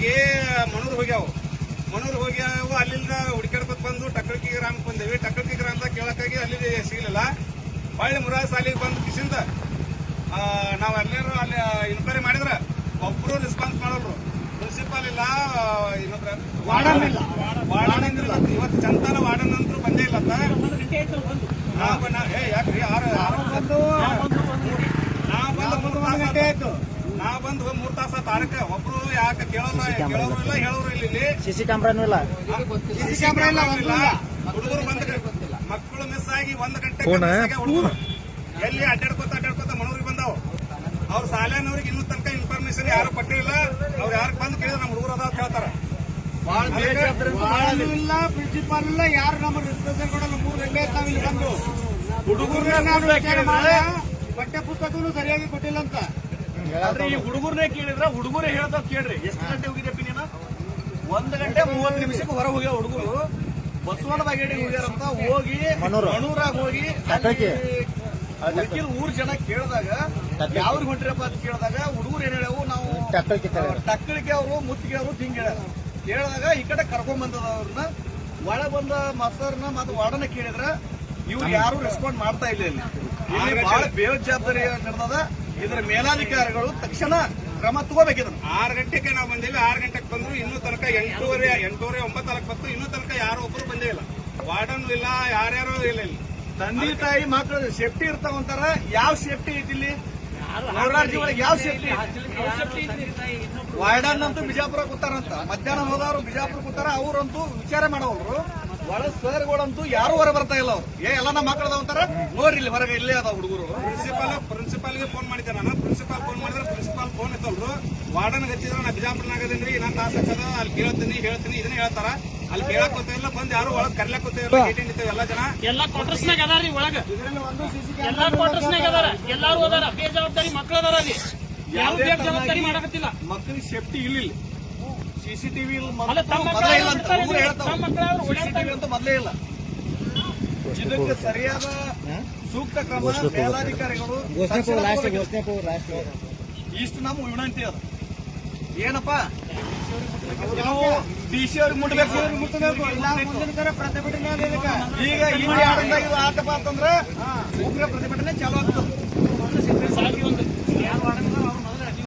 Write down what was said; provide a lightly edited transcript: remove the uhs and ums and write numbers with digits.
ಸಲುವಾಗಿ ಮನೂರ್ ಹೋಗ್ಯಾವ ಅಲ್ಲಿಂದ ಹುಡುಕಾಡ್ಕೊತ್ ಬಂದು ಟಕ್ಕಳಿಕೆ ಗ್ರಾಮಕ್ಕೆ ಬಂದೇವಿ. ಟಕ್ಕಳಿಕೆ ಗ್ರಾಮದಾಗ ಕೇಳಕ್ಕಾಗಿ ಅಲ್ಲಿ ಸಿಗಲಿಲ್ಲ. ಹೊಳ್ಳಿ ಮುರಾದ ಸಾಲಿಗೆ ಬಂದ ಕಿಸಿಂದ ನಾವು ಎಲ್ಲರೂ ಅಲ್ಲಿ ಇನ್ಕ್ವೈರಿ ಮಾಡಿದ್ರ ಒಬ್ರು ರೆಸ್ಪಾನ್ಸ್ ಮಾಡೋರು. ಪ್ರಿನ್ಸಿಪಾಲ್ ಇಲ್ಲ, ಇನ್ನೊಬ್ರ ವಾರ್ಡನ್ ಇಲ್ಲ. ಇವತ್ತು ಚಂತನ ವಾರ್ಡನ್ ಅಂತೂ ಬಂದೇ ಇಲ್ಲ. ನಾವು ಬಂದು 3 ತಾಸ ತಾರಕ ಒಬ್ರು ಯಾಕೆ ಕೇಳೋರು ಇಲ್ಲ, ಹೇಳೋರು ಇಲ್ಲಿ. ಸಿಸಿ ಕ್ಯಾಮ್ರಾನು ಇಲ್ಲ, ಹುಡುಗರು ಮಕ್ಕಳು ಮಿಸ್ ಆಗಿ 1 ಗಂಟೆ ಹುಡುಗರು ಎಲ್ಲಿ ಅಡ್ಡಾಡ್ಕೋತ ಮನೂರಿಗೆ ಬಂದಾವ್. ಅವ್ರ ಶಾಲೆನವ್ರಿಗೆ ಇನ್ನೂ ತನಕ ಇನ್ಫಾರ್ಮೇಶನ್ ಯಾರು ಕೊಟ್ಟಿಲ್ಲ. ಅವ್ರು ಯಾರು ಬಂದು ಕೇಳಿದ್ರೆ ನಮ್ಮ ಹುಡುಗರು ಅದಾವ ಹೇಳ್ತಾರ. ಇಲ್ಲ ಪ್ರಿನ್ಸಿಪಾಲ್ ಇಲ್ಲ, ಯಾರು ನಮ್ಮ ರಿಪ್ರೆಸೆಂಟ್ ಕೊಡಲ್ಲ. 3 ಗಂಟೆ ತಾವ್ ಇಲ್ಲಿ ಬಂದು ಪಠ್ಯ ಪುಸ್ತಕನು ಸರಿಯಾಗಿ ಕೊಟ್ಟಿಲ್ಲ ಅಂತ. ಈ ಹುಡುಗರನ್ನೇ ಕೇಳಿದ್ರ ಹುಡುಗರೇ ಹೇಳ್ತಾವ್ ಕೇಳ್ರಿ. ಎಷ್ಟು ಗಂಟೆ ಹೋಗಿದ್ದಪ್ಪ ನೀನು? 1 ಗಂಟೆ 30 ನಿಮಿಷಕ್ಕೆ ಹೊರ ಹೋಗ್ಯಾವ ಹುಡುಗರು. ಬಸವನ ಬಾಗೇಡಿ ಹೋಗ್ಯಾರಂತ ಹೋಗಿ ಮನೂರಾಗ ಹೋಗಿ ಊರ್ ಜನ ಕೇಳಿದಾಗ ಯಾವ್ರಿಗೆ ಹೊಂಟ್ರಪ್ಪ ಅಂತ ಕೇಳಿದಾಗ ಹುಡುಗರು ಏನ್ ಹೇಳ್ಯಾವು, ನಾವು ಟಕ್ಕಳಿಕೆ ಅವರು ಮುತ್ತಿಗೆ ಅವರು ಹಿಂಗ್ ಕೇಳಿದಾಗ ಈ ಕಡೆ ಕರ್ಕೊಂಡ್ ಬಂದದ. ಅವ್ರನ್ನ ಒಳ ಬಂದ ಮಾಸ್ತರ್ನ ಮತ್ತೆ ವಾರ್ಡನ ಕೇಳಿದ್ರ ಇವ್ರು ಯಾರು ರೆಸ್ಪಾಂಡ್ ಮಾಡ್ತಾ ಇಲ್ಲ. ಇಲ್ಲಿ ಬಹಳ ಬೇಜವಾಬ್ದಾರಿ ನಡೆದದ. ಇದರ ಮೇಲಾಧಿಕಾರಿಗಳು ತಕ್ಷಣ ಕ್ರಮ ತಗೋಬೇಕಿದ್ರು. 6 ಗಂಟೆಗೆ ನಾವು ಬಂದಿಲ್ಲ. 6 ಗಂಟೆಗೆ ಬಂದ್ರು ಇನ್ನೂ ತನಕ 8:30 9 ಬತ್ತು. ಇನ್ನೂ ತನಕ ಯಾರು ಒಬ್ರು ಬಂದೇ ಇಲ್ಲ. ವಾರ್ಡನ್ ಇಲ್ಲ, ಯಾರ್ಯಾರು ಇಲ್ಲ. ಇಲ್ಲಿ ತಂದೆ ತಾಯಿ ಮಕ್ಕಳು ಸೇಫ್ಟಿ ಇರ್ತಾವಂತಾರ. ಯಾವ ಸೇಫ್ಟಿ ಐತಿ ಇಲ್ಲಿ? ನವರಾರ್ಜಿ ಒಳಗೆ ಯಾವ ಸೇಫ್ಟಿ? ವಾರ್ಡನ್ ಅಂತೂ ಬಿಜಾಪುರ ಕೂತಾರಂತ. ಮಧ್ಯಾಹ್ನ ಹೋದವರು ಬಿಜಾಪುರ ಕೂತಾರ. ಅವ್ರಂತೂ ವಿಚಾರ ಮಾಡೋರು. ಒಳ ಸರ್ಗಳಂತೂ ಯಾರು ಹೊರ ಬರ್ತಾ ಇಲ್ಲ. ಅವ್ರು ಎಲ್ಲ ನಮ್ಮ ಮಕ್ಕಳದಾವಂತಾರ. ನೋಡ್ರಿ ಇಲ್ಲಿ ಹೊರಗೆ ಇಲ್ಲೇ ಅದಾವ ಹುಡುಗರು. ಪ್ರಿನ್ಸಿಪಾಲ್ಗೆ ಫೋನ್ ಮಾಡಿದ್ದೆ ನಾನು. ಪ್ರಿನ್ಸಿಪಾಲ್ ಫೋನ್ ಮಾಡಿದ್ರೆ ಪ್ರಿನ್ಸಿಪಾಲ್ ಫೋನ್ ಇತ್ತಲ್ರು. ವಾರ್ಡನ್ ಹಚ್ಚಿದ್ರ ನಾ ಬಿಜಾಪುರನಾಗದೇನ್ರಿ, ನಾನು ತಾಸ ಹಚ್ಚದ ಅಲ್ಲಿ ಹೇಳ್ತೀನಿ ಇದನ್ನ ಹೇಳ್ತಾರ. ಅಲ್ಲಿ ಕೇಳಕ್ ಗೊತ್ತಿಲ್ಲ, ಬಂದ್ ಯಾರು ಒಳಗ್ ಕರ್ಲಕ್ ಗೊತ್ತಿಲ್ಲ. ಎಲ್ಲ ಜನ ಎಲ್ಲಾ ಕ್ವಾರ್ಟರ್ಸ್ನಾಗ ಅದಾರ ಒಳಗ. ಎಲ್ಲಾ ಕ್ವಾರ್ಟರ್ಸ್ನಾಗ ಅದಾರ, ಎಲ್ಲಾರು ಅದಾರ. ಬೇಜವಾಬ್ದಾರಿ ಮಕ್ಳು ಅದಾರ. ಅಲ್ಲಿ ಯಾವ ಬೇಜವಾಬ್ದಾರಿ ಮಾಡಕತ್ತಿಲ್ಲ. ಮಕ್ಕಳಿಗೆ ಸೇಫ್ಟಿ ಇಲ್ಲ. ಸಿಸಿಟಿವಿ ಅಂತ ಮೊದಲೇ ಇಲ್ಲ. ಇದಕ್ಕೆ ಸರಿಯಾದ ಸೂಕ್ತ ಕ್ರಮ ಮೇಲಾಧಿಕಾರಿಗಳು ಇಷ್ಟು ನಮ್ಮ ವಿನಂತಿ ಅದ. ಏನಪ್ಪಾ, ನಾವು ಡಿಸಿ ಅವ್ರಿಗೆ ಮುಟ್ಟಬೇಕು. ಪ್ರತಿಭಟನೆ ಈಗ ಇಲ್ಲಿ ಆಟಪ್ಪ ಅಂತಂದ್ರೆ ಉಗ್ರ ಪ್ರತಿಭಟನೆ ಚಾಲು ಆಗ್ತದೆ.